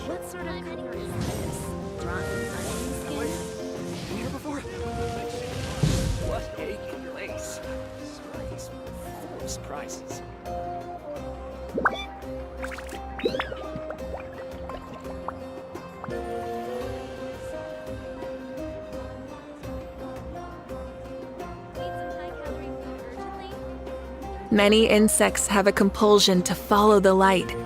What sort of cover is this? Drawn from onion skin? Been here before? What a place. This full of surprises. Many insects have a compulsion to follow the light,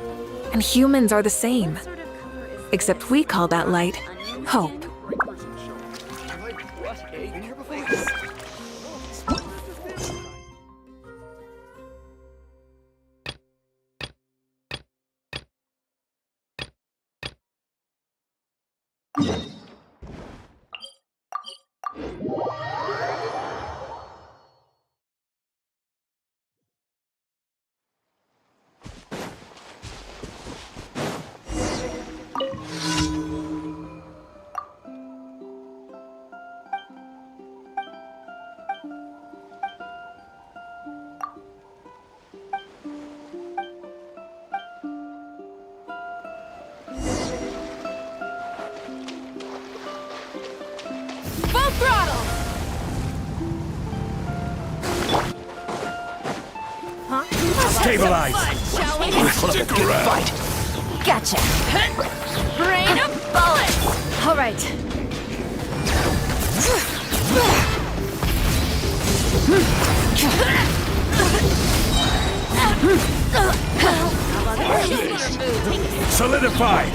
and humans are the same. What sort of cover is this? Except we call that light Onion hope. skin? What a Been here before? place. Full throttle! Stabilize! Shall we? Stick around! Gotcha! Rain of bullets! All right. Solidified!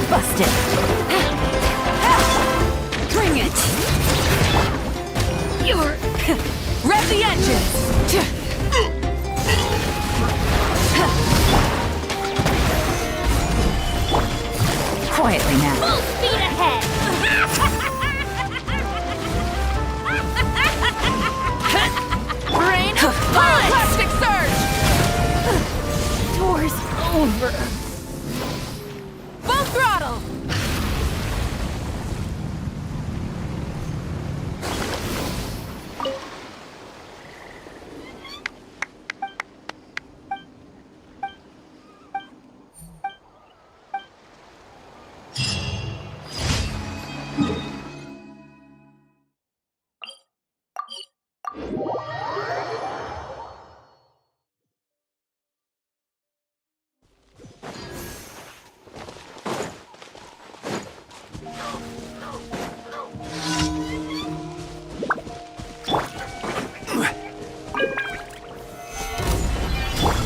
Busted! Bring it! You're... Rev the engines! Quietly now. Full speed ahead! Rain of plastic surge! Doors over. Full throttle!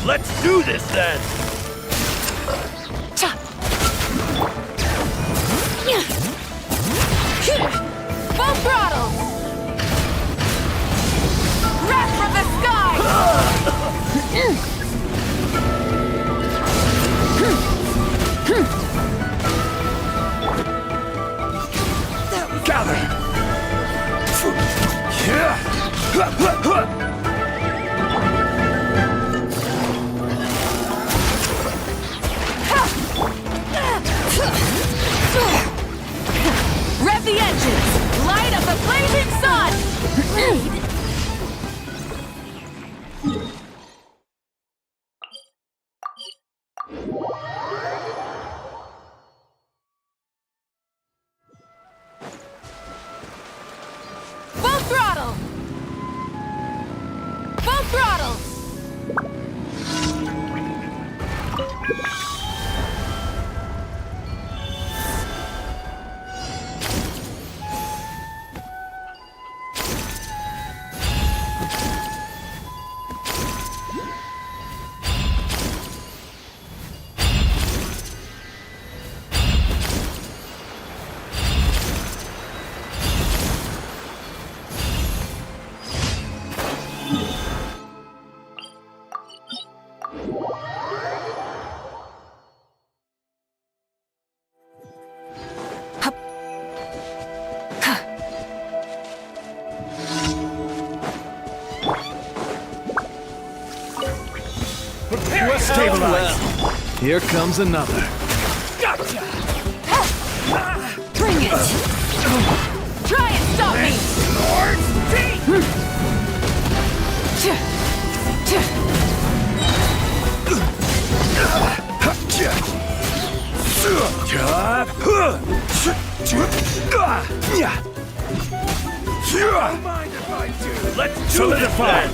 Let's do this then! Full throttle! Wrath from the sky! Gather! Rev the engines! Light up the blazing sun! Full throttle! Full throttle! Stabilize! Here comes another. Gotcha! Bring it! Try and stop me! Lord's teeth! Mind if I do? Let's do this then!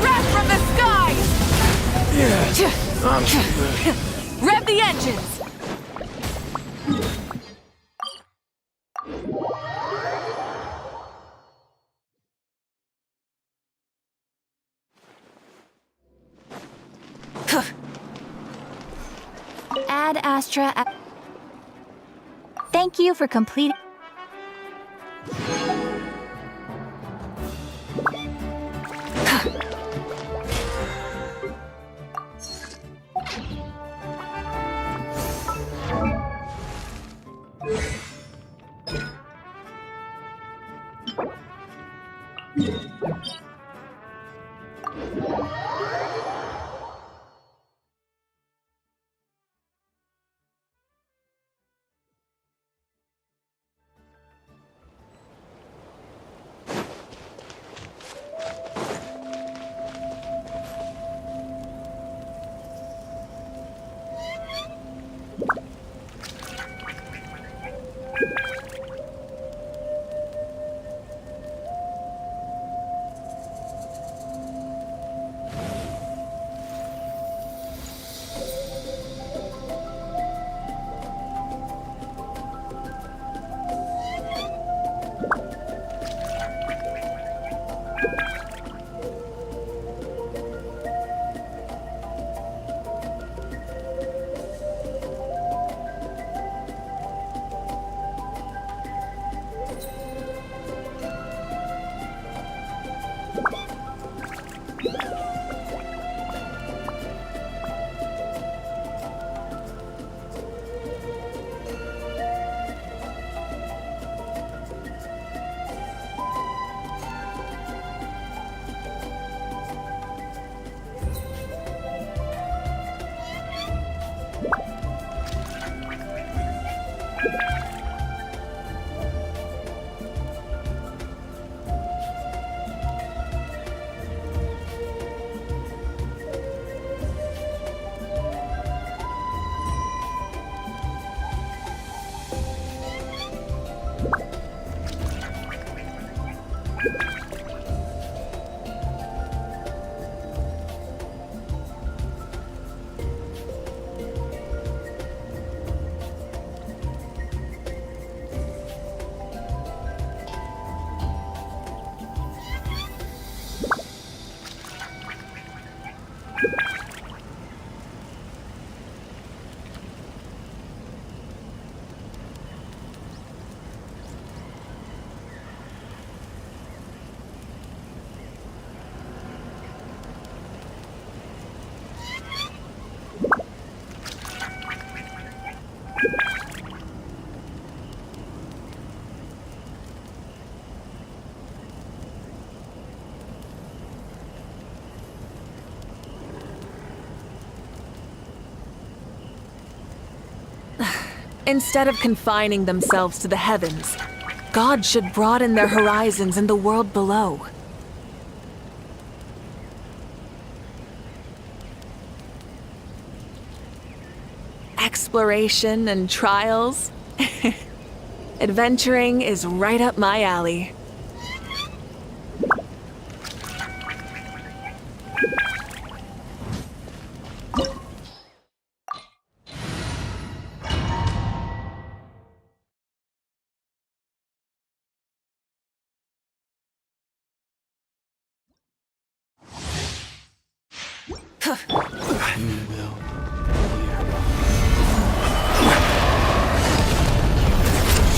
Wrath from the skies! Yeah. Rev the engines! Ad Astra. Thank you for completing. Instead of confining themselves to the heavens, God should broaden their horizons in the world below. Exploration and trials. Adventuring is right up my alley.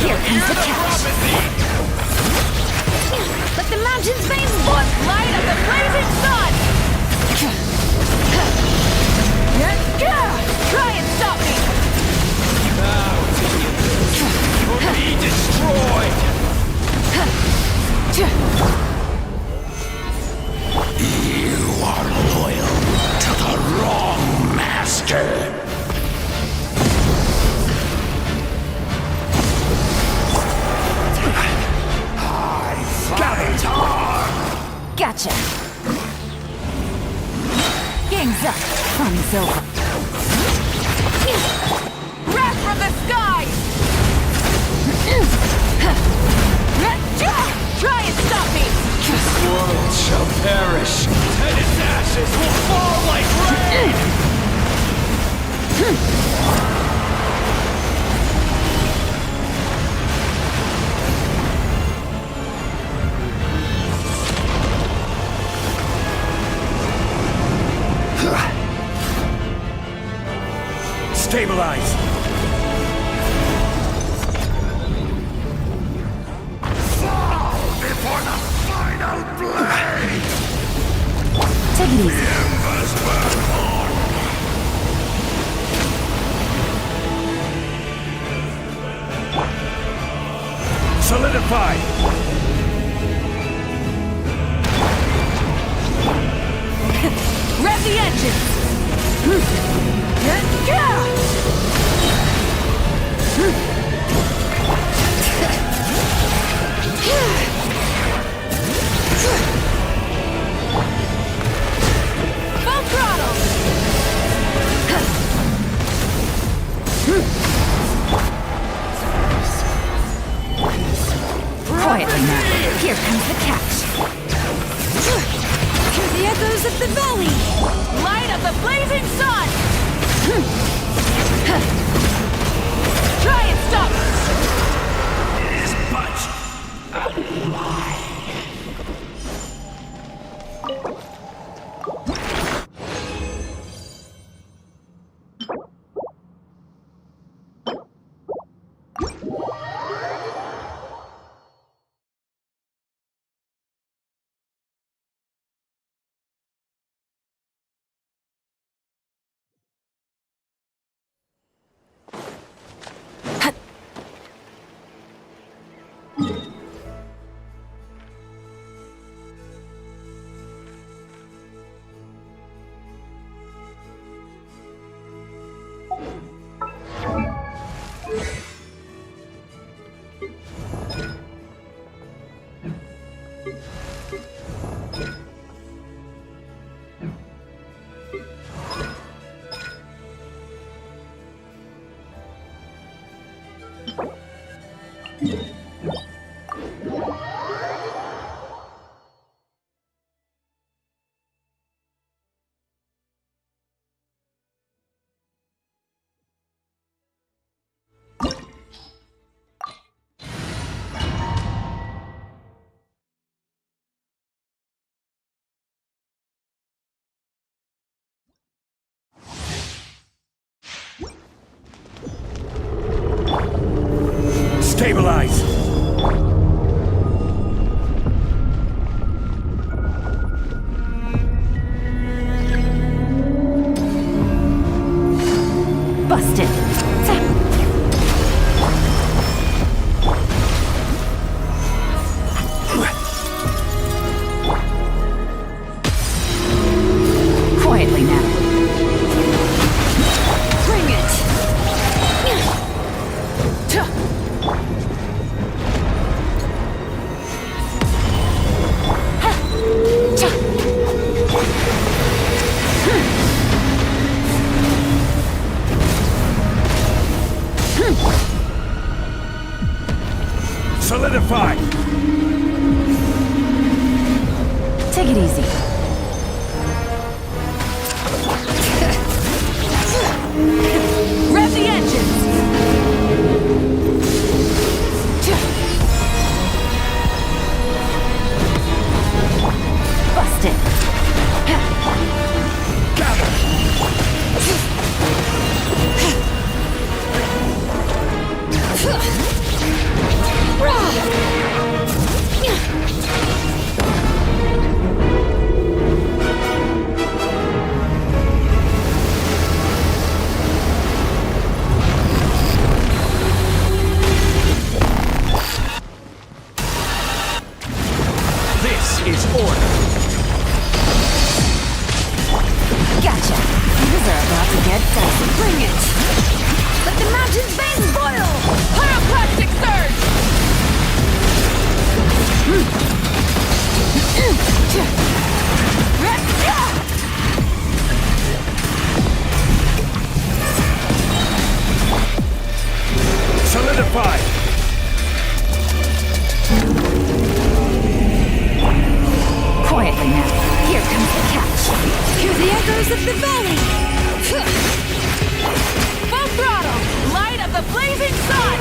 Here comes the catch. Let the mountain's veins Lost light of the blazing sun! Try and stop me! Be destroyed! You are loyal to the wrong master. Gotcha. Game's up. Fun's over. Stabilize! Fall before the final blade! Take it easy. Embers burn on! Solidify! Rev the engine! Full throttle! Quietly now. Here comes the catch. Hear the echoes of the valley! Light of the blazing sun! Try and stop us! Stabilize! Busted! Quietly now. Bring it! Solidify! Take it easy. Rev the engines! Busted! This is order! Gotcha! These are about to get dicey. Bring it! Let the mountain's veins boil! Pyroclastic surge! Solidify! Quietly now. Here comes the catch. Hear the echoes of the valley! Full throttle! Light of the blazing sun!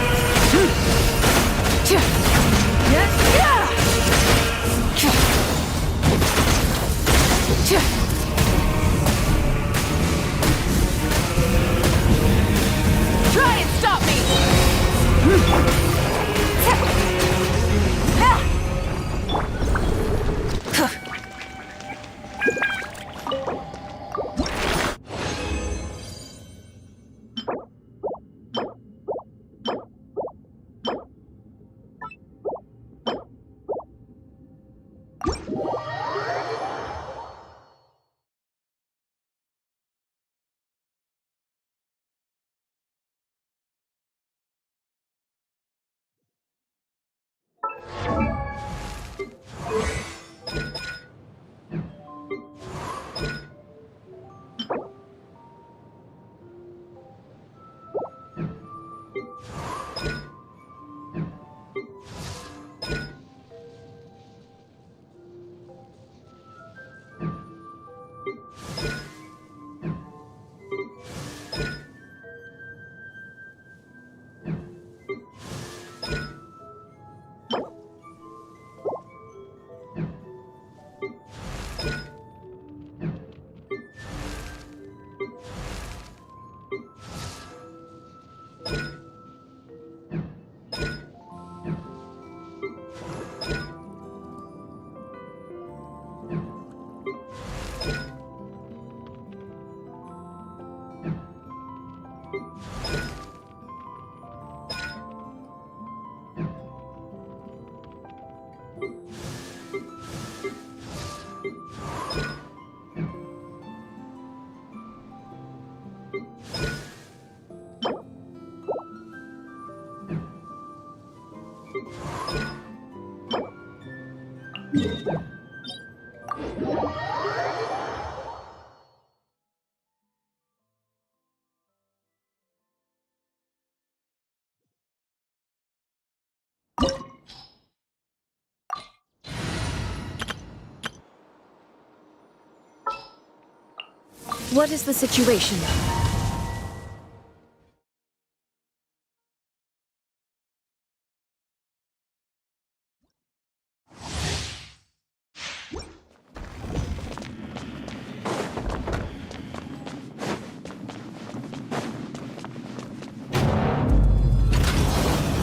What is the situation?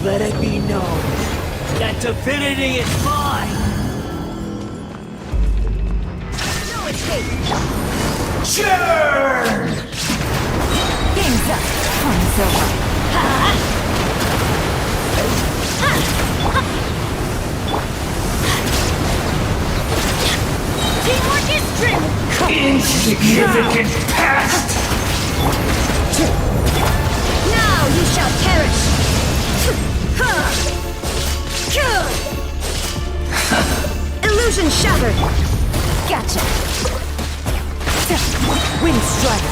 Let it be known that divinity is mine! No escape! Churn! Game's up! Fun's over! Teamwork is true! Insignificant past! Now you shall perish! Illusion shattered! Gotcha! Wind strike!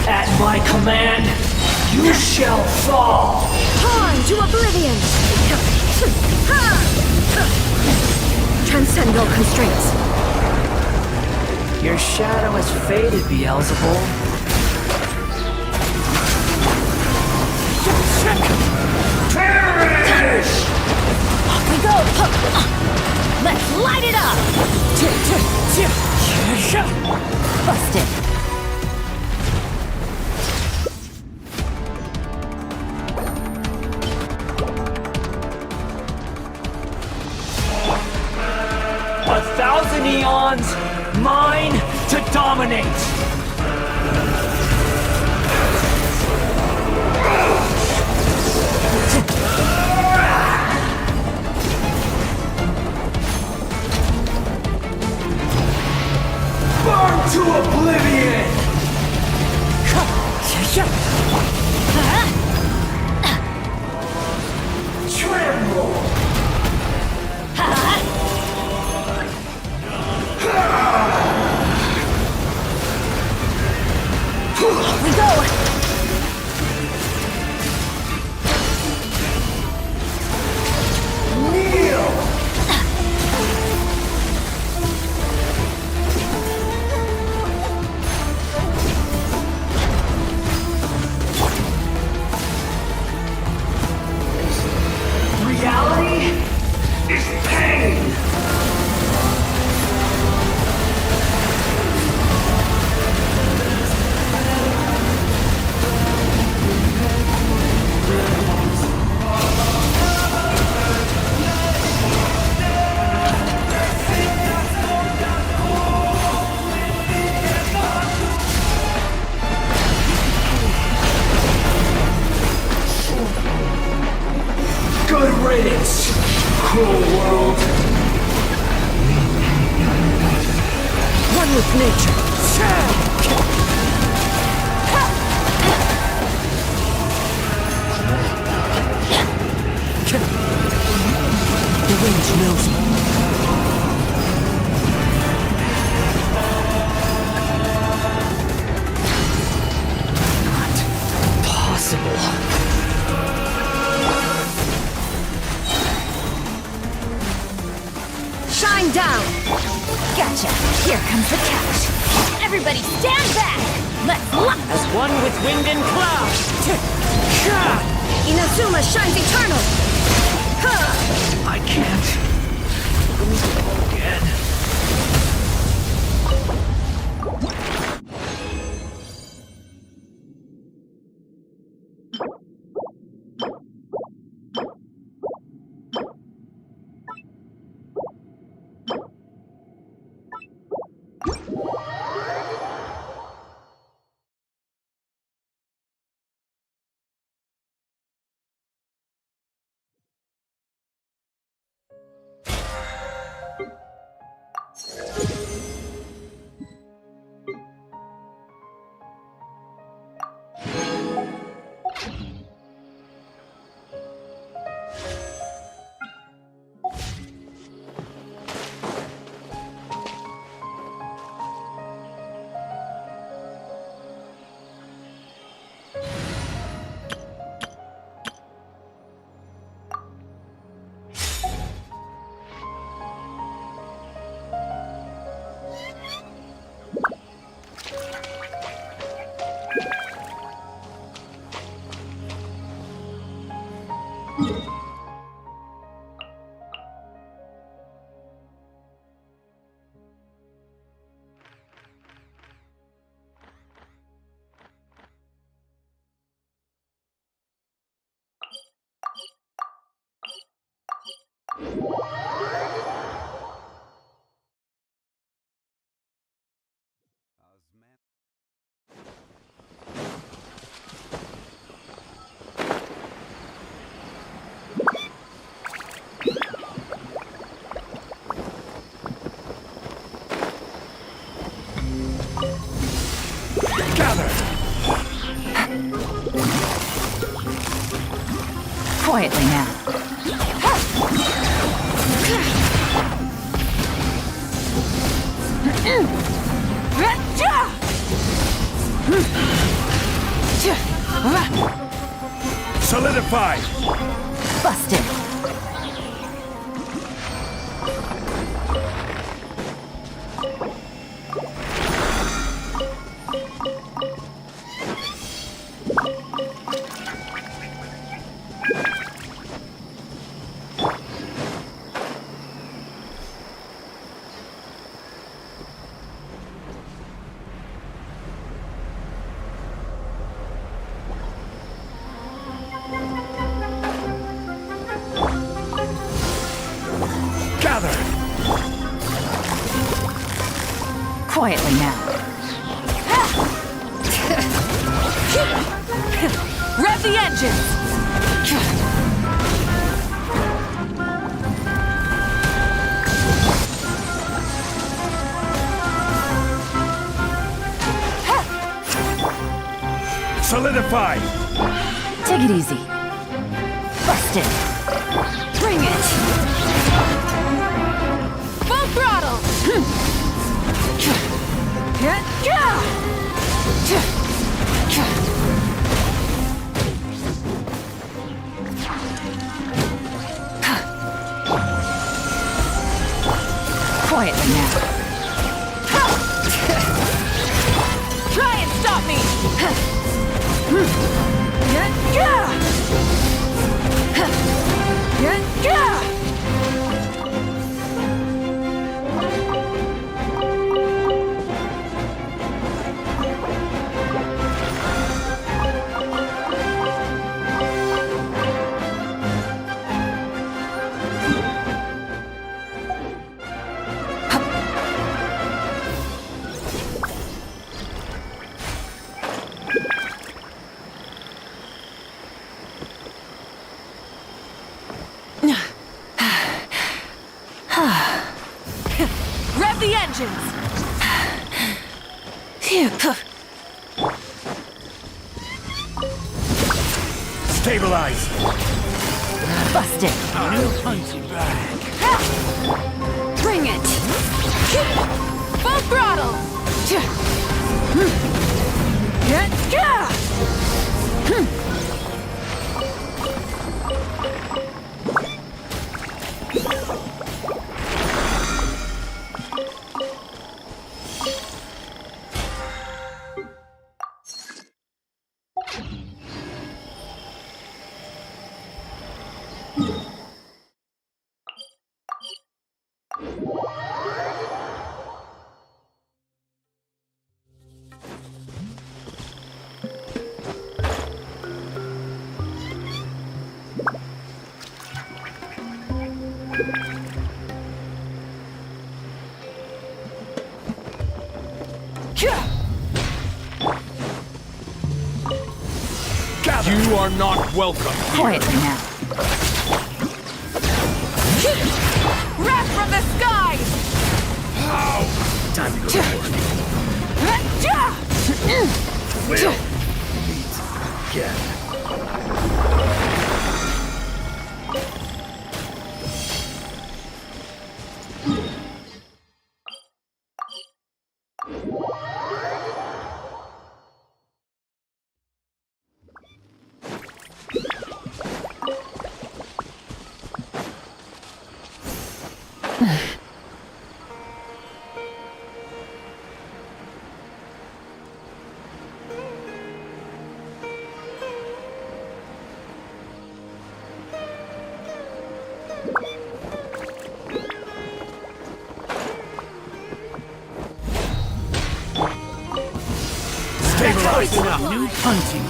At my command, you shall fall! Torn to oblivion! Transcend all constraints! Your shadow has faded, Beelzebub. Perish! Off we go! Let's light it up! Busted! A thousand eons, mine to dominate! Burn to oblivion! Tremble! Off we go! Kneel! Reality is pain! Good riddance, cruel world! One with nature! Sage knows me. Not possible. Shine down! Gotcha! Here comes the catch! Everybody stand back! Let's lock! As one with wind and cloud. Inazuma shines eternal! Huh. I can't lose it all again. Quietly now. Solidify! Busted. Quietly now. Rev the engines! Solidify! Take it easy. Busted. Bring it! Full throttle! Quietly now. Try and stop me! Rev the engines! Stabilize! Busted! New punchy bag. Bring it! Full throttle! You are not welcome here. Quietly now. Wrath from the sky! Time to go to work. We'll meet again. Stabilizing up. New hunting.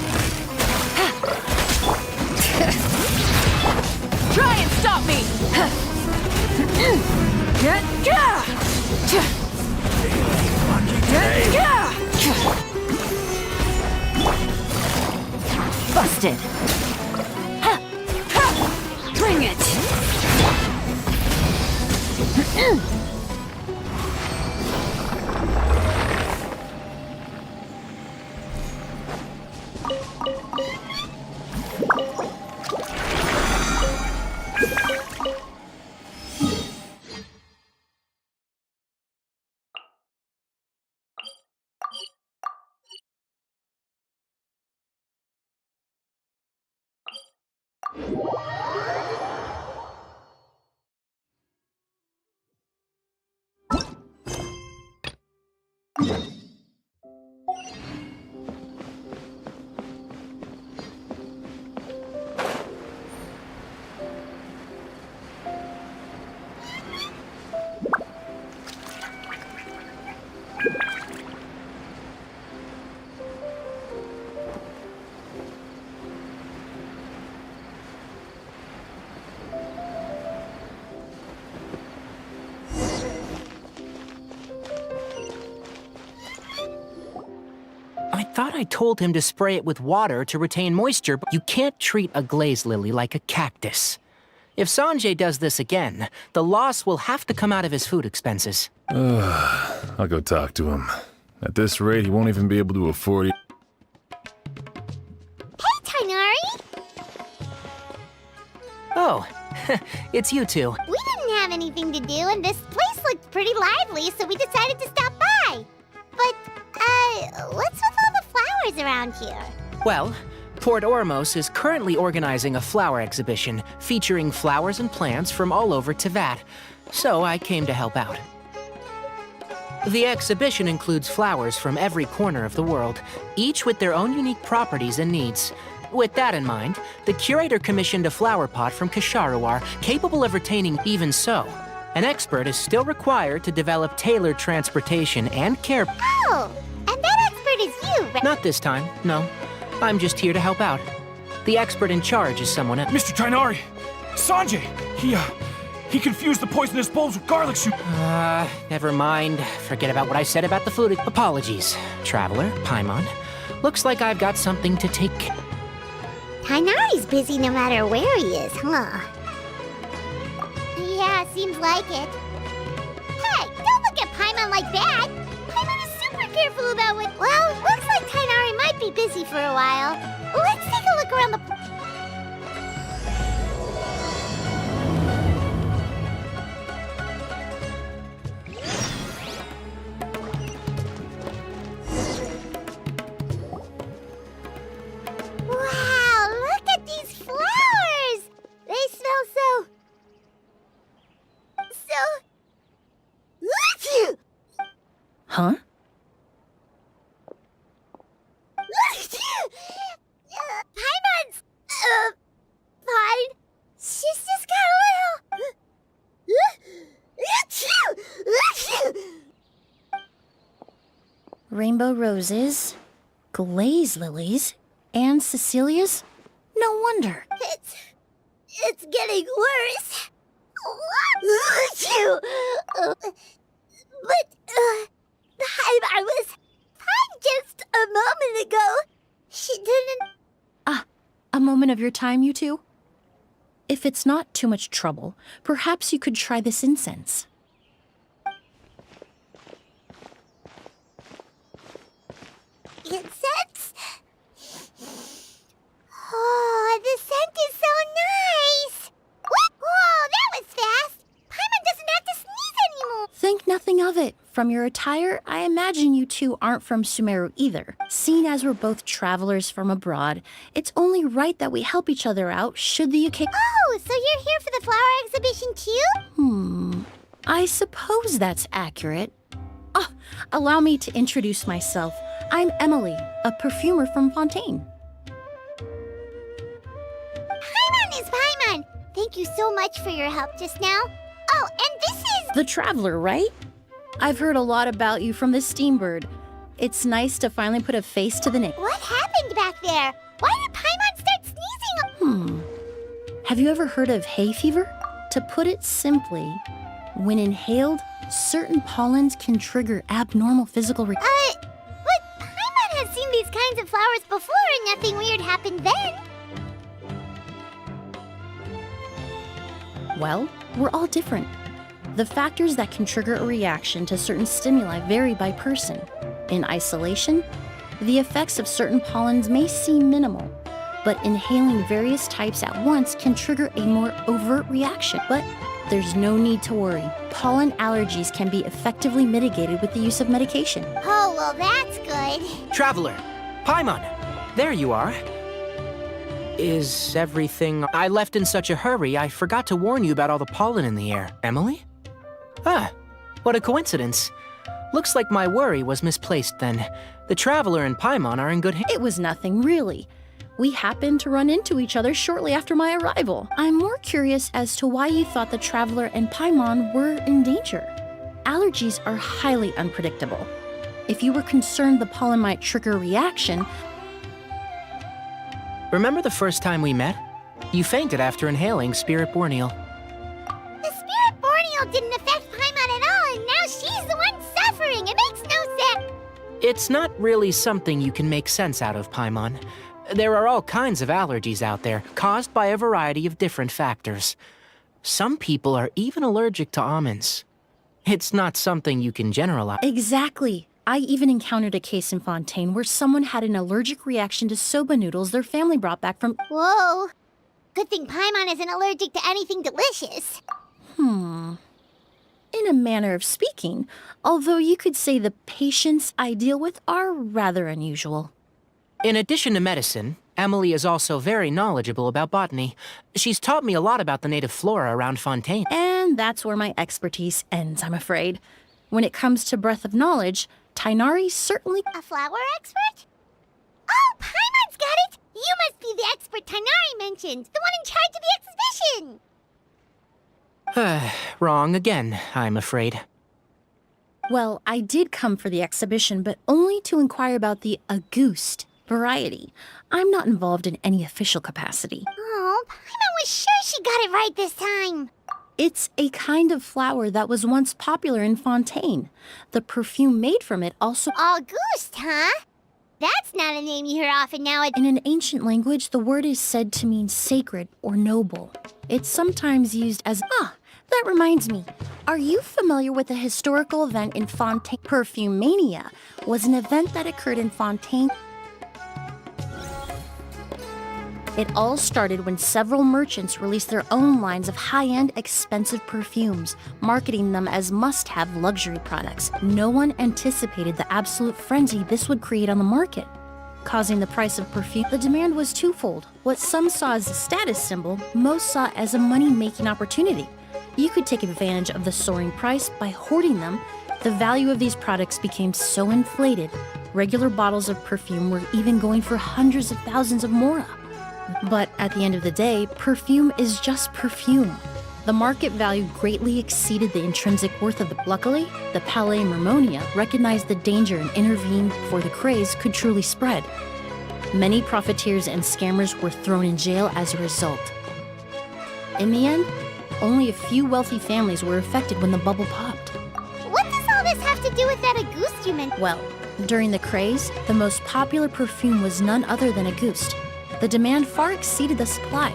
Try and stop me! Busted! Bring it! I thought I told him to spray it with water to retain moisture, but you can't treat a glaze lily like a cactus. If Sanjay does this again, the loss will have to come out of his food expenses. I'll go talk to him. At this rate, he won't even be able to afford it. Hey, Tainari! Oh, it's you two. We didn't have anything to do, and this place looked pretty lively, so we decided to stop by. But, what's with all the flowers around here? Well, Port Ormos is currently organizing a flower exhibition featuring flowers and plants from all over Teyvat, so I came to help out. The exhibition includes flowers from every corner of the world, each with their own unique properties and needs. With that in mind, the curator commissioned a flower pot from Kasharuar capable of retaining even so. An expert is still required to develop tailored transportation and care. Oh, and that expert is you, right? Not this time, no. I'm just here to help out. The expert in charge is someone else. Mr. Tainari! Sanjay! He confused the poisonous bulbs with garlic soup. Never mind. Forget about what I said about the food. Apologies, Traveler, Paimon. Looks like I've got something to take care. Tainari's busy no matter where he is, huh? Yeah, seems like it. Hey, don't look at Paimon like that! Paimon is super careful about what... Well, looks like Tainari might be busy for a while. Let's take a look around the... Huh? Paimon's, fine. She's just got a little... Rainbow roses, glaze lilies, and Cecilia's? No wonder. It's getting worse. But, I was fine just a moment ago. She didn't... A moment of your time, you two? If it's not too much trouble, perhaps you could try this incense. Incense? Oh, the scent is so nice! What? Whoa, that was fast! Paimon doesn't have to sneeze anymore! Think nothing of it. From your attire, I imagine you two aren't from Sumeru either. Seeing as we're both travelers from abroad, it's only right that we help each other out should the occasion... Oh, so you're here for the flower exhibition too? I suppose that's accurate. Allow me to introduce myself. I'm Emily, a perfumer from Fontaine. Paimon is Paimon! Thank you so much for your help just now. Oh, and this is... The Traveler, right? I've heard a lot about you from the Steambird. It's nice to finally put a face to the name. What happened back there? Why did Paimon start sneezing? Have you ever heard of hay fever? To put it simply, when inhaled, certain pollens can trigger abnormal physical But Paimon has seen these kinds of flowers before and nothing weird happened then. Well, we're all different. The factors that can trigger a reaction to certain stimuli vary by person. In isolation, the effects of certain pollens may seem minimal, but inhaling various types at once can trigger a more overt reaction. But there's no need to worry. Pollen allergies can be effectively mitigated with the use of medication. Oh, well, that's good. Traveler, Paimon, there you are. Is everything... I left in such a hurry, I forgot to warn you about all the pollen in the air. Emily? Ah, what a coincidence. Looks like my worry was misplaced then. The Traveler and Paimon are in good hands. It was nothing, really. We happened to run into each other shortly after my arrival. I'm more curious as to why you thought the Traveler and Paimon were in danger. Allergies are highly unpredictable. If you were concerned the pollen might trigger a reaction... Remember the first time we met? You fainted after inhaling Spirit Borneal. The Spirit Borneal didn't affect Paimon at all, and now she's the one suffering. It makes no sense. It's not really something you can make sense out of, Paimon. There are all kinds of allergies out there, caused by a variety of different factors. Some people are even allergic to almonds. It's not something you can generalize. Exactly. I even encountered a case in Fontaine where someone had an allergic reaction to soba noodles their family brought back from... Whoa. Good thing Paimon isn't allergic to anything delicious. In a manner of speaking, although you could say the patients I deal with are rather unusual. In addition to medicine, Emily is also very knowledgeable about botany. She's taught me a lot about the native flora around Fontaine. And that's where my expertise ends, I'm afraid. When it comes to breadth of knowledge, Tainari certainly... A flower expert? Oh, Paimon's got it! You must be the expert Tainari mentioned, the one in charge of the exhibition! Wrong again, I'm afraid. Well, I did come for the exhibition, but only to inquire about the Auguste variety. I'm not involved in any official capacity. Oh, Paimon was sure she got it right this time. It's a kind of flower that was once popular in Fontaine. The perfume made from it also... Auguste, huh? That's not a name you hear often nowadays. In an ancient language, the word is said to mean sacred or noble. It's sometimes used as... that reminds me. Are you familiar with a historical event in Fontaine? Perfumania was an event that occurred in Fontaine. It all started when several merchants released their own lines of high-end, expensive perfumes, marketing them as must-have luxury products. No one anticipated the absolute frenzy this would create on the market, causing the price of perfume. The demand was twofold. What some saw as a status symbol, most saw as a money-making opportunity. You could take advantage of the soaring price by hoarding them The value of these products became so inflated, regular bottles of perfume were even going for hundreds of thousands of mora. But at the end of the day, perfume is just perfume. The market value greatly exceeded the intrinsic worth of the. Luckily, the Palais Mermonia recognized the danger and intervened before the craze could truly spread. Many profiteers and scammers were thrown in jail as a result. In the end, only a few wealthy families were affected when the bubble popped. What does all this have to do with that Auguste you mentioned? Well, during the craze, the most popular perfume was none other than Auguste. The demand far exceeded the supply,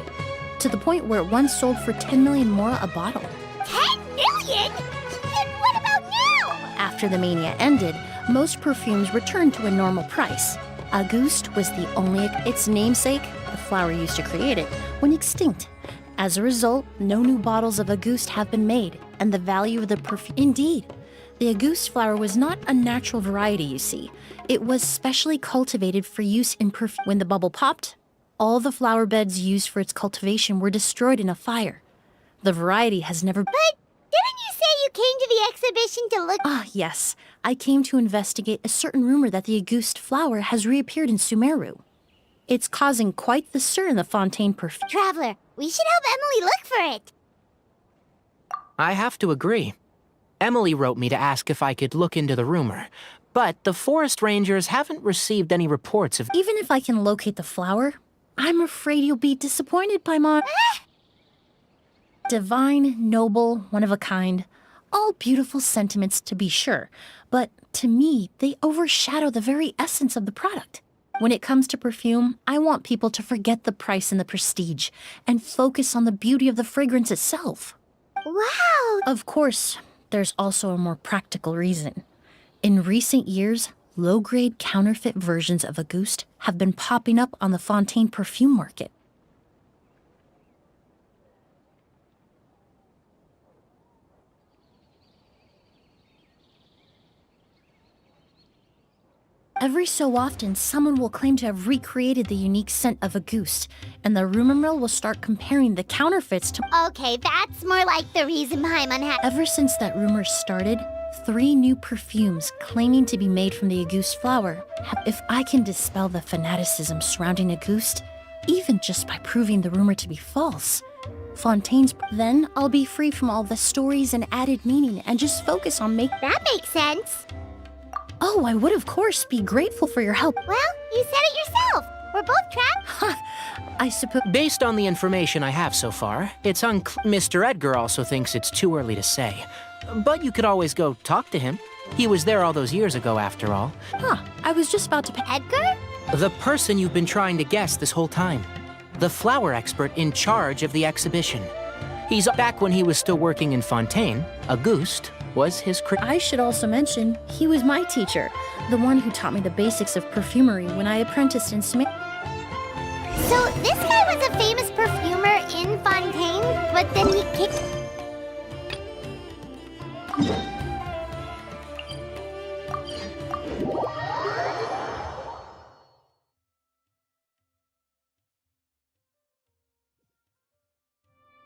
to the point where it once sold for 10 million mora a bottle. 10 million? Then what about now? After the mania ended, most perfumes returned to a normal price. Auguste was the only. Its namesake, the flower used to create it, went extinct. As a result, no new bottles of Auguste have been made, and the value of the perfume. Indeed, the Auguste flower was not a natural variety, you see. It was specially cultivated for use in perfume. When the bubble popped, all the flower beds used for its cultivation were destroyed in a fire. The variety has never. But didn't you say you came to the exhibition to look? Ah, yes. I came to investigate a certain rumor that the Auguste flower has reappeared in Sumeru. It's causing quite the stir in the Fontaine perfume. Traveler, we should help Emily look for it. I have to agree. Emily wrote me to ask if I could look into the rumor, but the forest rangers haven't received any reports of. Even if I can locate the flower, I'm afraid you'll be disappointed, Paimon. Divine, noble, one of a kind. All beautiful sentiments, to be sure, but to me, they overshadow the very essence of the product. When it comes to perfume, I want people to forget the price and the prestige and focus on the beauty of the fragrance itself. Wow! Of course, there's also a more practical reason. In recent years, low-grade counterfeit versions of Auguste have been popping up on the Fontaine perfume market. Every so often, someone will claim to have recreated the unique scent of Auguste, and the rumor mill will start comparing the counterfeits to. Okay, that's more like the reason Paimon had. Ever since that rumor started, 3 new perfumes claiming to be made from the Auguste flower have. If I can dispel the fanaticism surrounding Auguste, even just by proving the rumor to be false, Fontaine's. Then I'll be free from all the stories and added meaning and just focus on making. That makes sense. Oh, I would of course be grateful for your help. Well, you said it yourself. We're both trapped. I suppose. Based on the information I have so far, it's unclear. Mr. Edgar also thinks it's too early to say. But you could always go talk to him. He was there all those years ago, after all. I was just about to. Edgar? The person you've been trying to guess this whole time. The flower expert in charge of the exhibition. He's back when he was still working in Fontaine. Auguste was his I should also mention, he was my teacher, the one who taught me the basics of perfumery when I apprenticed in Smith. So this guy was a famous perfumer in Fontaine, but then he kicked.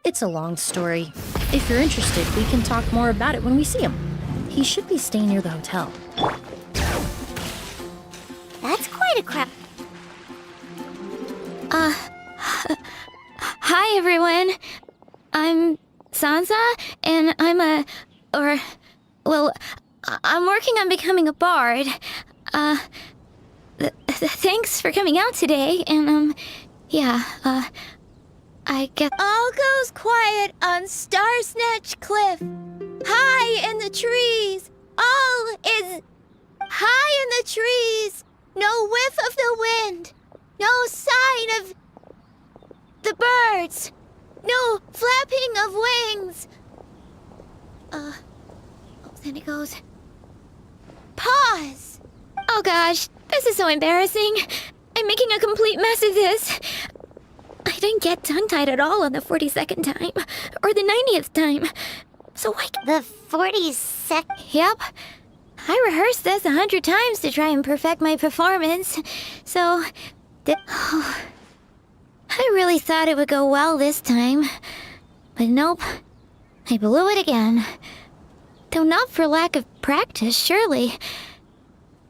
It's a long story. If you're interested, we can talk more about it when we see him. He should be staying near the hotel. That's quite a crap. Hi everyone. I'm Sansa, and I'm working on becoming a bard. Thanks for coming out today, and I guess all goes quiet on Starsnatch Cliff. High in the trees. All is high in the trees. No whiff of the wind. No sign of the birds. No flapping of wings. Then it goes. Pause. Oh gosh, this is so embarrassing. I'm making a complete mess of this. I didn't get tongue-tied at all on the 42nd time, or the 90th time. So The 42nd? Yep. I rehearsed this 100 times to try and perfect my performance. So, I really thought it would go well this time. But nope. I blew it again. Though not for lack of practice, surely.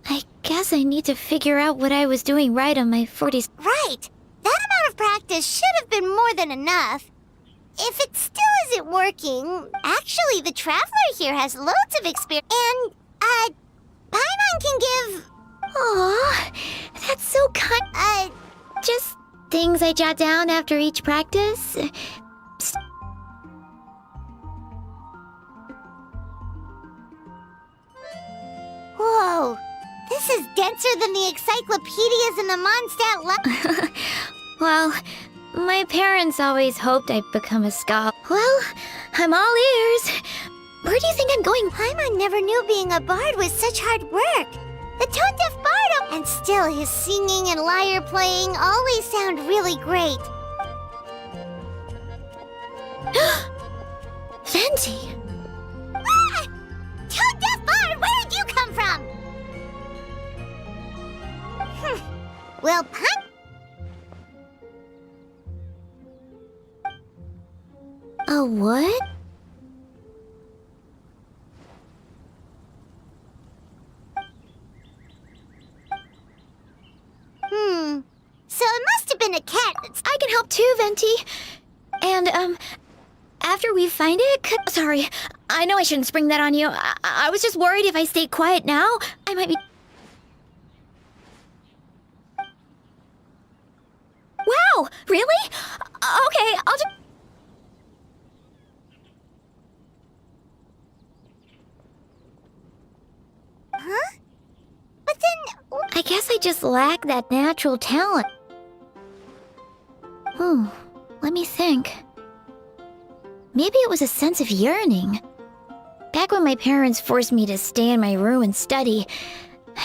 I guess I need to figure out what I was doing right on my 40s. Right! That amount of practice should have been more than enough. If it still isn't working, actually the Traveler here has loads of experience. And, Paimon can give... Aw, that's so kind. Just things I jot down after each practice. Whoa! This is denser than the encyclopedias in the Mondstadt Well, my parents always hoped I'd become a scholar. Well, I'm all ears. Where do you think I'm going? Paimon never knew being a bard was such hard work. The tone-deaf bard, and still his singing and lyre playing always sound really great. Venti! Ah! Tone-deaf bard, where did you come from? Well, A what? So it must have been a cat that's... I can help too, Venti. And, after we find it, sorry, I know I shouldn't spring that on you. I was just worried if I stayed quiet now, I might be... Wow, really? Okay, I'll just... Huh? But then... I guess I just lack that natural talent. Let me think. Maybe it was a sense of yearning. Back when my parents forced me to stay in my room and study,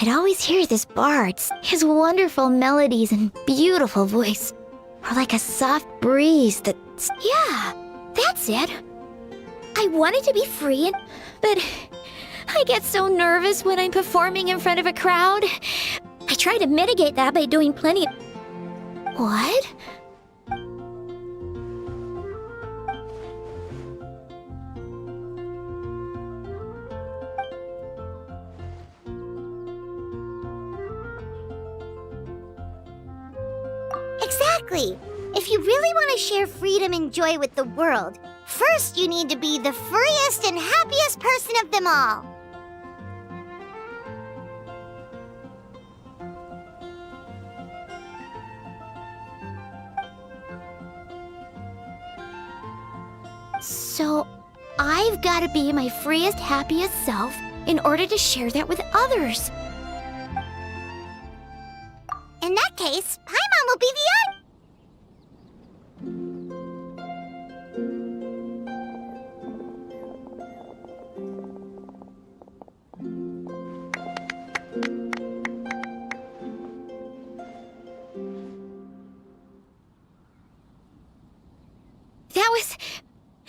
I'd always hear this bard's. His wonderful melodies and beautiful voice were like a soft breeze that's... Yeah, that's it. I wanted to be free, but I get so nervous when I'm performing in front of a crowd. I try to mitigate that by doing plenty of... What? Exactly. If you really want to share freedom and joy with the world, first you need to be the freest and happiest person of them all. So, I've got to be my freest, happiest self in order to share that with others. In that case, Paimon will be the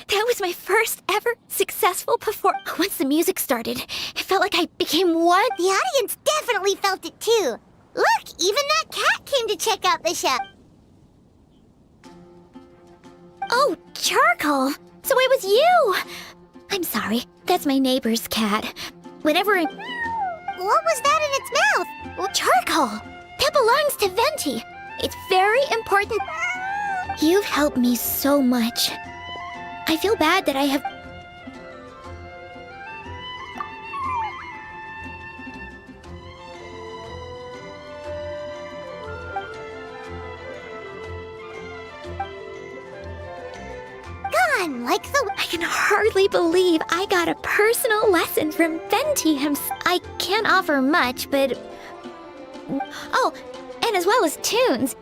That was my first ever successful performance. Once the music started, it felt like I became one. The audience definitely felt it too. Look, even that cat came to check out the show. Oh, Charcoal! So it was you! I'm sorry, that's my neighbor's cat. Whenever I... What was that in its mouth? Well, Charcoal! That belongs to Venti. It's very important. You've helped me so much. I feel bad that I have... Gone, like the... I can hardly believe I got a personal lesson from Venti himself. I can't offer much, but... Oh, and as well as tunes.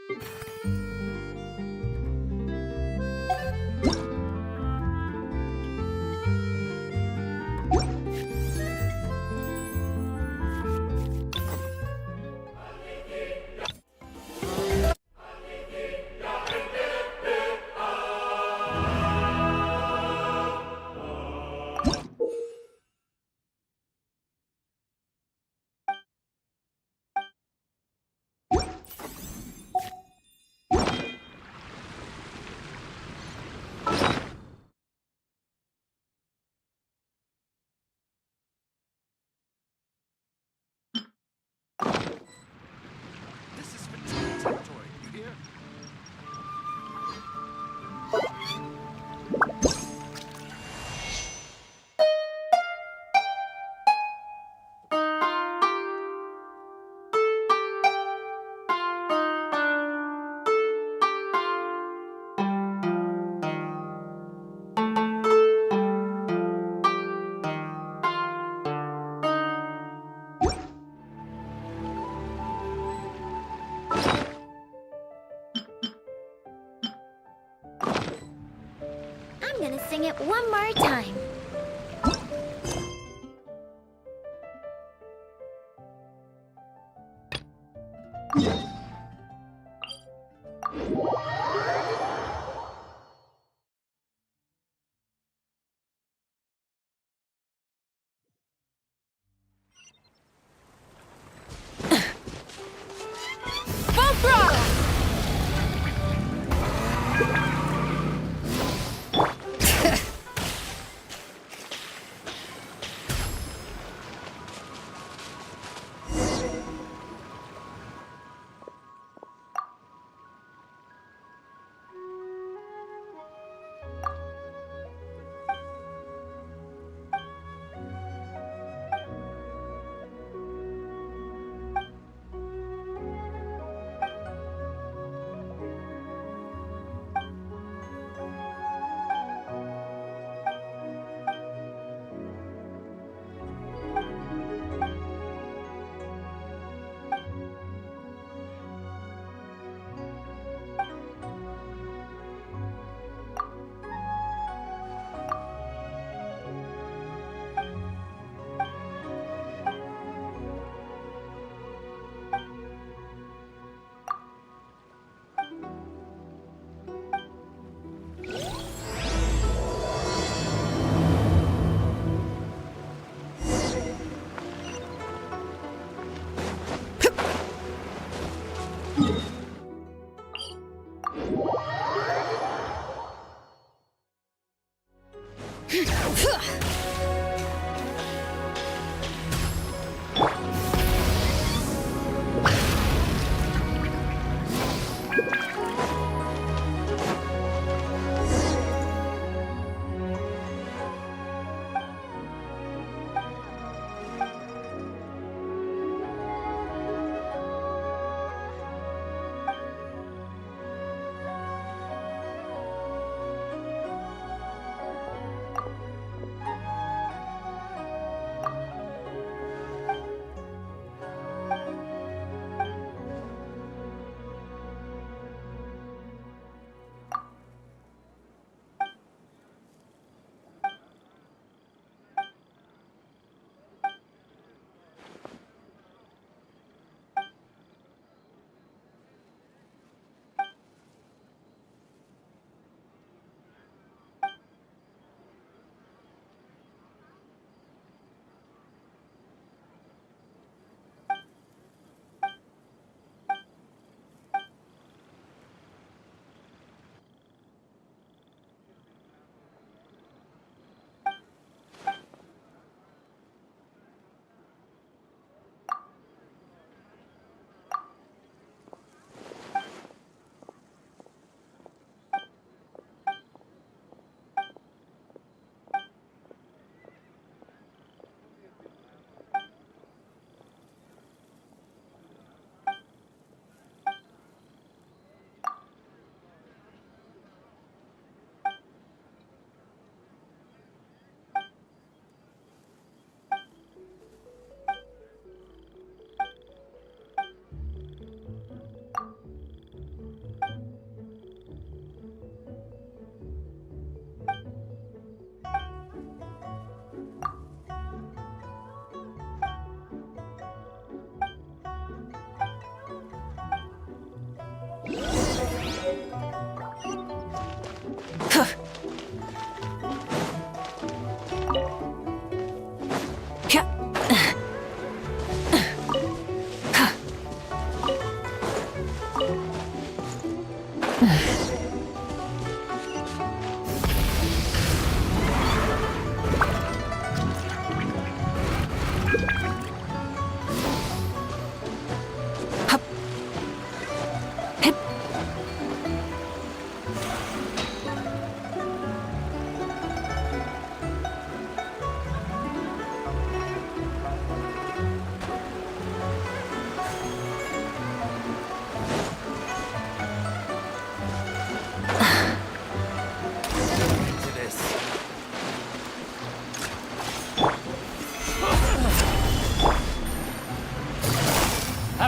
This is Fatigue's territory, you hear? I'm gonna sing it one more time.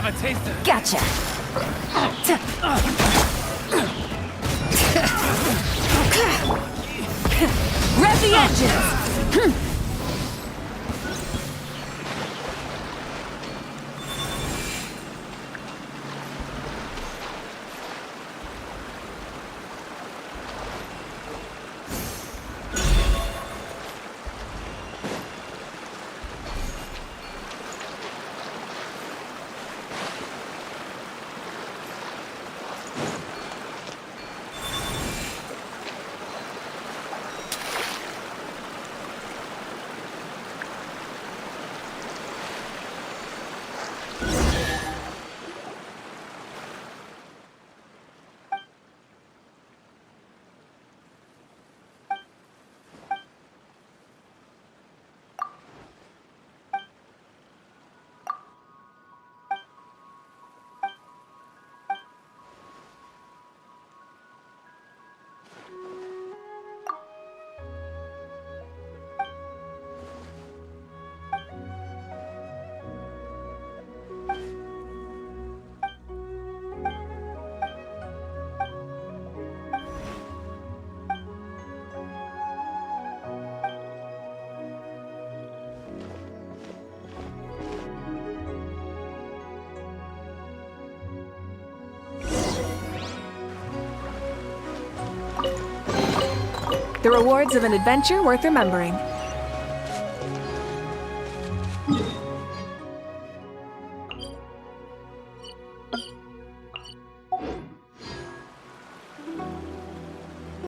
have a taster. Gotcha. Rev the engines! The rewards of an adventure worth remembering.